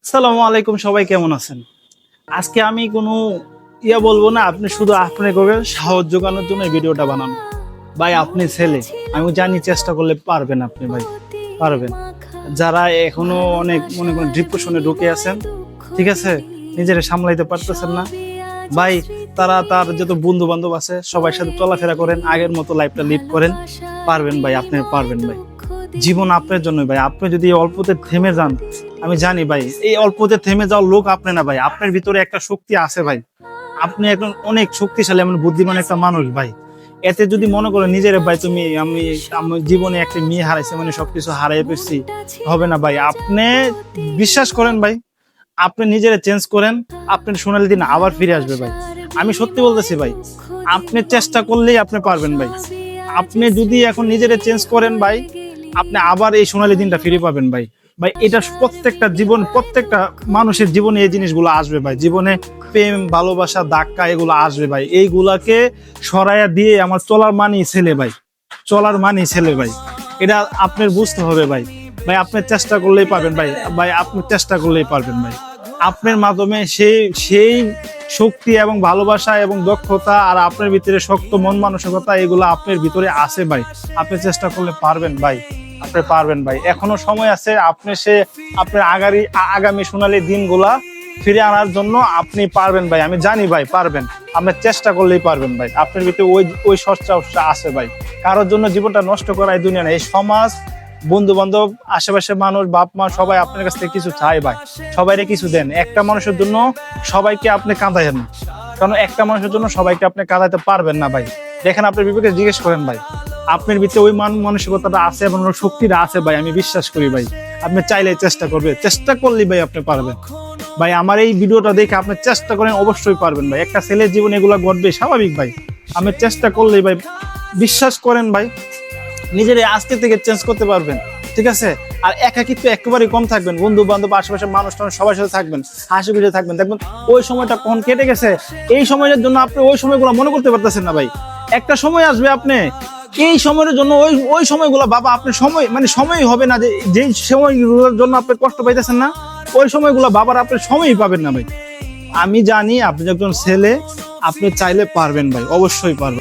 আসসালামু আলাইকুম, সবাই কেমন আছেন? আজকে আমি কোনো বলবো না, আপনি শুধু আপনাকে সাহস জোগানোর জন্য এই ভিডিওটা বানানো। ভাই আপনি ছেলে, আমি জানি চেষ্টা করলে পারবেন, আপনি ভাই পারবেন। যারা এখনো অনেক মনে করেন ডিপ্রেশনে ঢুকে আছেন, ঠিক আছে, নিজেরা সামলাইতে পারতেছেন না ভাই, তারা তার যত বন্ধু বান্ধব আছে সবার সাথে চলাফেরা করেন, আগের মতো লাইফটা লিড করেন, পারবেন ভাই, আপনি পারবেন ভাই। জীবন আপনার জন্য ভাই। আপনি যদি অল্পতে থেমে যান, আমি জানি ভাই এই অল্পতে থেমে যাওয়ার লোক আপনি না ভাই, আপনার ভিতরে একটা শক্তি আছে ভাই। আপনি এখন অনেক শক্তিশালী, এমন বুদ্ধিমান একটা মানুষ ভাই। এতে যদি মনে করো নিজের ভাই তুমি আমি জীবনে একটা মেয়ে হারাইছি মানে সবকিছু হারাই পেয়েছি, হবে না ভাই। আপনি বিশ্বাস করেন ভাই, আপনি নিজেরা চেঞ্জ করেন, আপনার সোনালি দিন আবার ফিরে আসবে ভাই। আমি সত্যি বলতেছি ভাই, আপনি চেষ্টা করলেই আপনি পারবেন ভাই। আপনি যদি এখন নিজেরা চেঞ্জ করেন ভাই, আপনি আবার এই সোনালি দিনটা ফিরে পাবেন ভাই। ভাই এটা প্রত্যেকটা জীবন, প্রত্যেকটা মানুষের জীবনে এই জিনিসগুলো আসবে ভাই। জীবনে প্রেম, ভালোবাসা, ধাক্কা এগুলো আসবে ভাই। এইগুলাকে সরাইয়া দিয়ে আমার চলার মানেই ছেলে ভাই, চলার মানেই ছেলে ভাই। এটা আপনার বুঝতে হবে ভাই। ভাই আপনি চেষ্টা করলেই পারবেন ভাই, ভাই আপনি চেষ্টা করলেই পারবেন ভাই। আপনার মাধ্যমে সেই শক্তি এবং ভালোবাসা এবং দক্ষতা আর আপনার ভিতরে শক্ত মন মানসিকতা এগুলো আপনার ভিতরে আছে ভাই। আপনি চেষ্টা করলে পারবেন ভাই, আপনি পারবেন ভাই। এখনো সময় আছে, আপনি আপনার আগামী সোনালী দিনগুলা ফিরে আনার জন্য আপনি পারবেন ভাই, আমি জানি ভাই পারবেন। আপনি চেষ্টা করলেই পারবেন ভাই। আপনার ভিতরে ওই সচ্চা আছে ভাই। কারোর জন্য জীবনটা নষ্ট করা এই দুনিয়া না। এই সমাজ, বন্ধু বান্ধব, আশেপাশে মানুষ, বাপ মা সবাই আপনার কাছ থেকে কিছু চায় ভাই। সবাইকে কিছু দেন। একটা মানুষের জন্য সবাইকে আপনি কাঁদাইেন না, কারণ একটা মানুষের জন্য সবাইকে আপনি কাঁদাইতে পারবেন না ভাই। দেখেন আপনার বিবেকে জিজ্ঞেস করেন ভাই, আপনার ভিতরে ওই মানসিকতাটা আছে এবং শক্তিটা আছে ভাই, আমি বিশ্বাস করি ভাই। আপনি চাইলে চেষ্টা করবে, চেষ্টা করলেই ভাই আপনি পারবেন ভাই। আমার এই ভিডিওটা দেখে আপনি চেষ্টা করেন, অবশ্যই পারবেন ভাই। একটা ছেলের জীবনে এগুলো ঘটবে স্বাভাবিক ভাই। আপনি চেষ্টা করলেই ভাই, বিশ্বাস করেন ভাই, নিজের আজকে থেকে চেঞ্জ করতে পারবেন, ঠিক আছে। আর একাকিত্ব একেবারেই কম থাকবেন, বন্ধু বান্ধব, আশেপাশের মানুষ সবার সাথে থাকবেন, হাসি খুশি থাকবেন। দেখবেন ওই সময়টা কখন কেটে গেছে, এই সময়ের জন্য আপনি ওই সময়গুলো মনে করতে পারতেছেন না ভাই। একটা সময় আসবে আপনি এই সময়ের জন্য ওই সময়গুলো বাবা আপনি সময় হবে না, যে সময়গুলোর জন্য আপনি কষ্ট পাইতেছেন না, ওই সময়গুলো বাবার আপনি সময়ই পাবেন না ভাই। আমি জানি আপনি একজন ছেলে, আপনি চাইলে পারবেন ভাই, অবশ্যই পারবেন।